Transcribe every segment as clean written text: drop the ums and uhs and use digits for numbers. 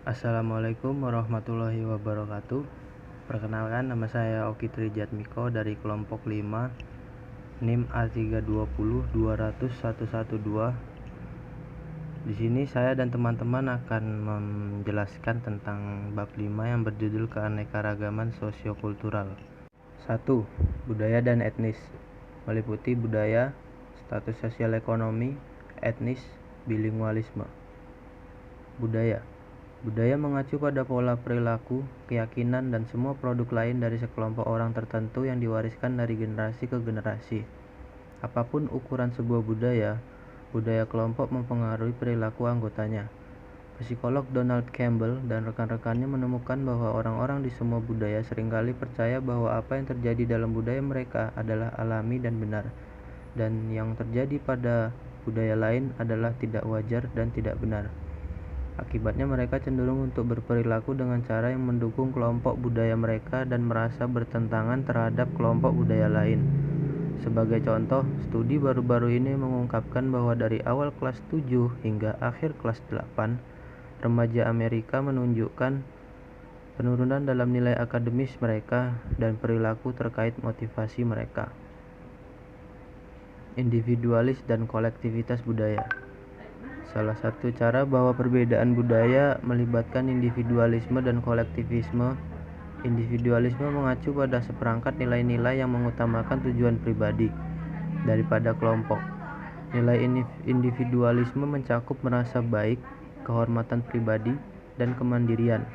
Assalamualaikum warahmatullahi wabarakatuh. Perkenalkan, nama saya Oki Trijatmiko dari kelompok 5 NIM A320200112. Di sini saya dan teman-teman akan menjelaskan tentang bab 5 yang berjudul keanekaragaman sosiokultural. 1. Budaya dan etnis, meliputi budaya, status sosial ekonomi, etnis, bilingualisme. Budaya mengacu pada pola perilaku, keyakinan, dan semua produk lain dari sekelompok orang tertentu yang diwariskan dari generasi ke generasi. Apapun ukuran sebuah budaya kelompok mempengaruhi perilaku anggotanya. Psikolog Donald Campbell dan rekan-rekannya menemukan bahwa orang-orang di semua budaya seringkali percaya bahwa apa yang terjadi dalam budaya mereka adalah alami dan benar, dan yang terjadi pada budaya lain adalah tidak wajar dan tidak benar. Akibatnya mereka cenderung untuk berperilaku dengan cara yang mendukung kelompok budaya mereka dan merasa bertentangan terhadap kelompok budaya lain. Sebagai contoh, studi baru-baru ini mengungkapkan bahwa dari awal kelas 7 hingga akhir kelas 8, remaja Amerika menunjukkan penurunan dalam nilai akademis mereka dan perilaku terkait motivasi mereka. Individualis dan kolektivitas budaya. Salah satu cara bahwa perbedaan budaya melibatkan individualisme dan kolektivisme. Individualisme mengacu pada seperangkat nilai-nilai yang mengutamakan tujuan pribadi daripada kelompok. Nilai individualisme mencakup merasa baik, kehormatan pribadi, dan kemandirian.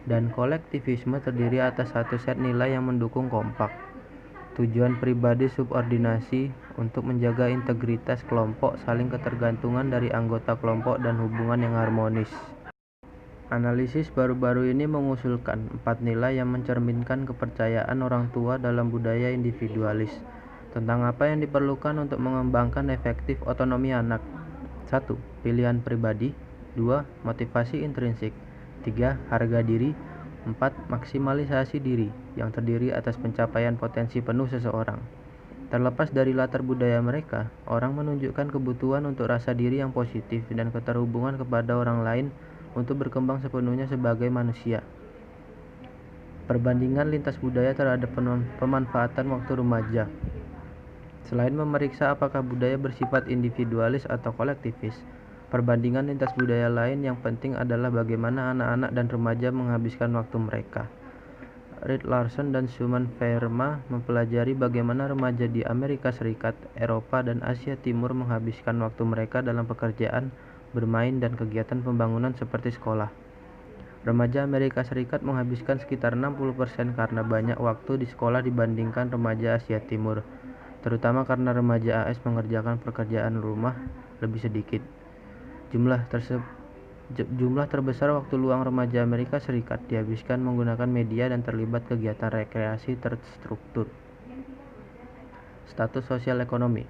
Dan kolektivisme terdiri atas satu set nilai yang mendukung kompak. Tujuan pribadi subordinasi untuk menjaga integritas kelompok, saling ketergantungan dari anggota kelompok, dan hubungan yang harmonis. Analisis baru-baru ini mengusulkan 4 nilai yang mencerminkan kepercayaan orang tua dalam budaya individualis tentang apa yang diperlukan untuk mengembangkan efektif otonomi anak. 1. Pilihan pribadi. 2. Motivasi intrinsik. 3. Harga diri. 4. Maksimalisasi diri, yang terdiri atas pencapaian potensi penuh seseorang. Terlepas dari latar budaya mereka, orang menunjukkan kebutuhan untuk rasa diri yang positif dan keterhubungan kepada orang lain untuk berkembang sepenuhnya sebagai manusia. Perbandingan lintas budaya terhadap pemanfaatan waktu remaja. Selain memeriksa apakah budaya bersifat individualis atau kolektivis, perbandingan lintas budaya lain yang penting adalah bagaimana anak-anak dan remaja menghabiskan waktu mereka. Reed Larson dan Suman Verma mempelajari bagaimana remaja di Amerika Serikat, Eropa, dan Asia Timur menghabiskan waktu mereka dalam pekerjaan, bermain, dan kegiatan pembangunan seperti sekolah. Remaja Amerika Serikat menghabiskan sekitar 60% karena banyak waktu di sekolah dibandingkan remaja Asia Timur, terutama karena remaja AS mengerjakan pekerjaan rumah lebih sedikit. Jumlah terbesar waktu luang remaja Amerika Serikat dihabiskan menggunakan media dan terlibat kegiatan rekreasi terstruktur. Status sosial ekonomi.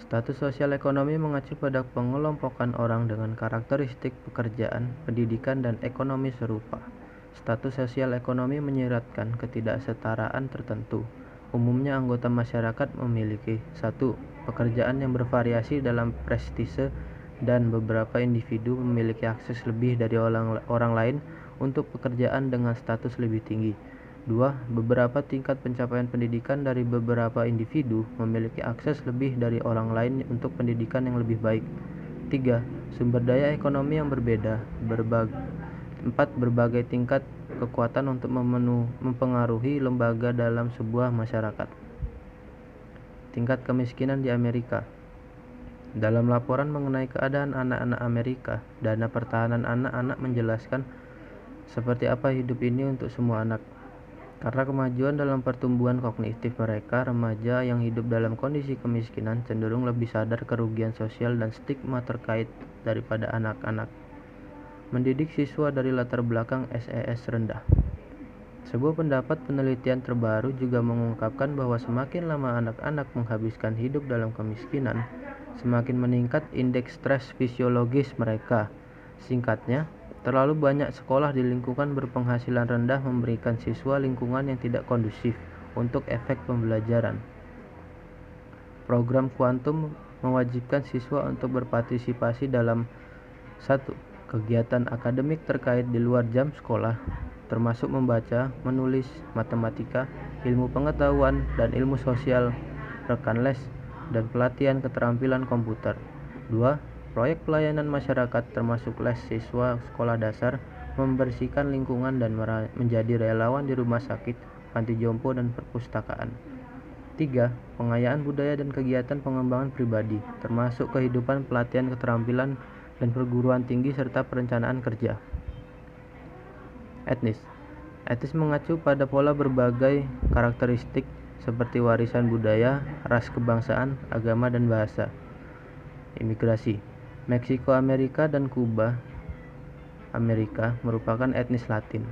Status sosial ekonomi mengacu pada pengelompokan orang dengan karakteristik pekerjaan, pendidikan, dan ekonomi serupa. Status sosial ekonomi menyiratkan ketidaksetaraan tertentu. Umumnya anggota masyarakat memiliki 1. Pekerjaan yang bervariasi dalam prestise, dan beberapa individu memiliki akses lebih dari orang lain untuk pekerjaan dengan status lebih tinggi. 2. Beberapa tingkat pencapaian pendidikan dari beberapa individu memiliki akses lebih dari orang lain untuk pendidikan yang lebih baik. 3. Sumber daya ekonomi yang berbeda. 4. Berbagai tingkat kekuatan untuk mempengaruhi lembaga dalam sebuah masyarakat. Tingkat kemiskinan di Amerika. Dalam laporan mengenai keadaan anak-anak Amerika, Dana Pertahanan Anak-anak menjelaskan seperti apa hidup ini untuk semua anak. Karena kemajuan dalam pertumbuhan kognitif mereka, remaja yang hidup dalam kondisi kemiskinan cenderung lebih sadar kerugian sosial dan stigma terkait daripada anak-anak. Mendidik siswa dari latar belakang SES rendah. Sebuah pendapat penelitian terbaru juga mengungkapkan bahwa semakin lama anak-anak menghabiskan hidup dalam kemiskinan, semakin meningkat indeks stres fisiologis mereka. Singkatnya, terlalu banyak sekolah di lingkungan berpenghasilan rendah memberikan siswa lingkungan yang tidak kondusif untuk efek pembelajaran. Program kuantum mewajibkan siswa untuk berpartisipasi dalam 1. Kegiatan akademik terkait di luar jam sekolah, termasuk membaca, menulis, matematika, ilmu pengetahuan, dan ilmu sosial, rekan les, dan pelatihan keterampilan komputer. 2. Proyek pelayanan masyarakat termasuk les siswa sekolah dasar, membersihkan lingkungan dan menjadi relawan di rumah sakit, panti jompo, dan perpustakaan. 3. Pengayaan budaya dan kegiatan pengembangan pribadi, termasuk kehidupan pelatihan keterampilan dan perguruan tinggi serta perencanaan kerja. Etnis. Etnis mengacu pada pola berbagai karakteristik seperti warisan budaya, ras kebangsaan, agama, dan bahasa. Imigrasi. Meksiko Amerika dan Kuba Amerika merupakan etnis Latin.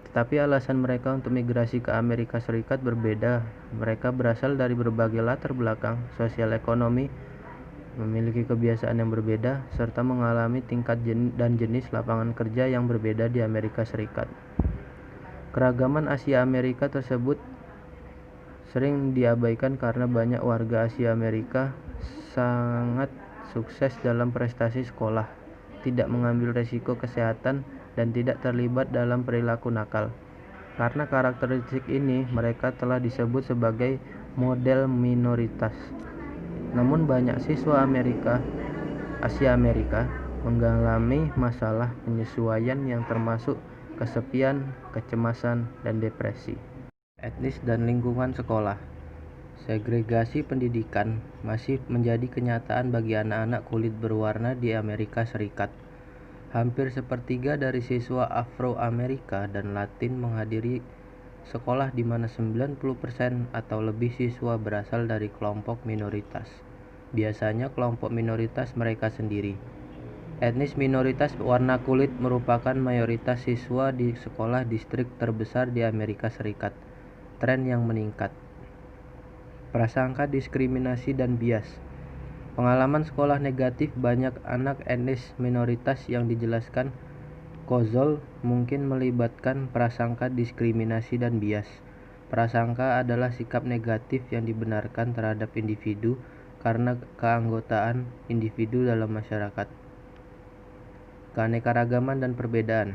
Tetapi alasan mereka untuk migrasi ke Amerika Serikat berbeda. Mereka berasal dari berbagai latar belakang sosial ekonomi, memiliki kebiasaan yang berbeda, serta mengalami tingkat dan jenis lapangan kerja yang berbeda di Amerika Serikat. Keragaman Asia Amerika tersebut sering diabaikan karena banyak warga Asia Amerika sangat sukses dalam prestasi sekolah, tidak mengambil risiko kesehatan, dan tidak terlibat dalam perilaku nakal. Karena karakteristik ini, mereka telah disebut sebagai model minoritas. Namun banyak siswa Asia Amerika mengalami masalah penyesuaian yang termasuk kesepian, kecemasan, dan depresi. Etnis dan lingkungan sekolah. Segregasi pendidikan masih menjadi kenyataan bagi anak-anak kulit berwarna di Amerika Serikat. Hampir sepertiga dari siswa Afro-Amerika dan Latin menghadiri sekolah di mana 90% atau lebih siswa berasal dari kelompok minoritas. Biasanya kelompok minoritas mereka sendiri. Etnis minoritas warna kulit merupakan mayoritas siswa di sekolah distrik terbesar di Amerika Serikat. Tren yang meningkat. Prasangka diskriminasi dan bias. Pengalaman sekolah negatif banyak anak etnis minoritas yang dijelaskan Kozol mungkin melibatkan prasangka diskriminasi dan bias. Prasangka adalah sikap negatif yang dibenarkan terhadap individu karena keanggotaan individu dalam masyarakat. Keanekaragaman dan perbedaan.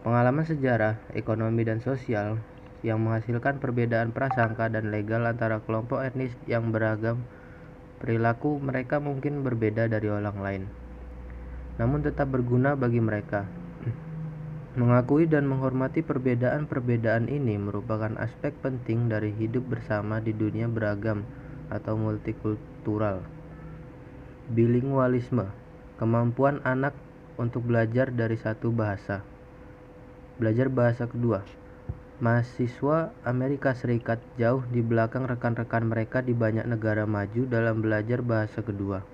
Pengalaman sejarah, ekonomi, dan sosial yang menghasilkan perbedaan prasangka dan legal antara kelompok etnis yang beragam. Perilaku mereka mungkin berbeda dari orang lain, namun tetap berguna bagi mereka. Mengakui dan menghormati perbedaan-perbedaan ini merupakan aspek penting dari hidup bersama di dunia beragam atau multikultural. Bilingualisme, kemampuan anak untuk belajar dari satu bahasa. Belajar bahasa kedua. Mahasiswa Amerika Serikat jauh di belakang rekan-rekan mereka di banyak negara maju dalam belajar bahasa kedua.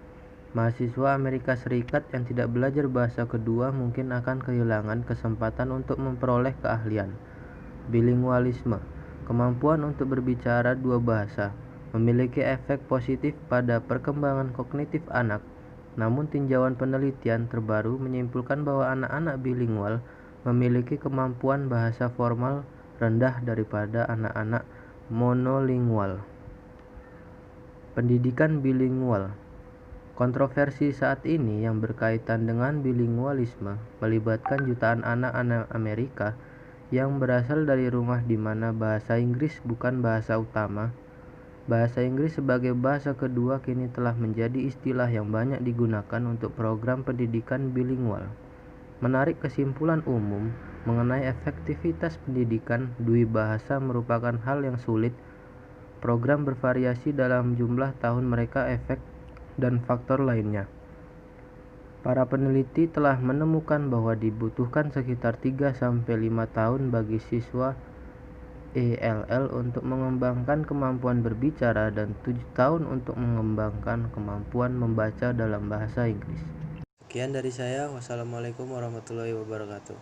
Mahasiswa Amerika Serikat yang tidak belajar bahasa kedua mungkin akan kehilangan kesempatan untuk memperoleh keahlian. Bilingualisme, kemampuan untuk berbicara dua bahasa, memiliki efek positif pada perkembangan kognitif anak. Namun tinjauan penelitian terbaru menyimpulkan bahwa anak-anak bilingual memiliki kemampuan bahasa formal rendah daripada anak-anak monolingual. Pendidikan bilingual. Kontroversi saat ini yang berkaitan dengan bilingualisme melibatkan jutaan anak-anak Amerika yang berasal dari rumah di mana bahasa Inggris bukan bahasa utama. Bahasa Inggris sebagai bahasa kedua kini telah menjadi istilah yang banyak digunakan untuk program pendidikan bilingual. Menarik kesimpulan umum mengenai efektivitas pendidikan dwibahasa merupakan hal yang sulit. Program bervariasi dalam jumlah tahun mereka, efek, dan faktor lainnya. Para peneliti telah menemukan bahwa dibutuhkan sekitar 3-5 tahun bagi siswa ELL untuk mengembangkan kemampuan berbicara dan 7 tahun untuk mengembangkan kemampuan membaca dalam bahasa Inggris. Sekian dari saya. Wassalamualaikum warahmatullahi wabarakatuh.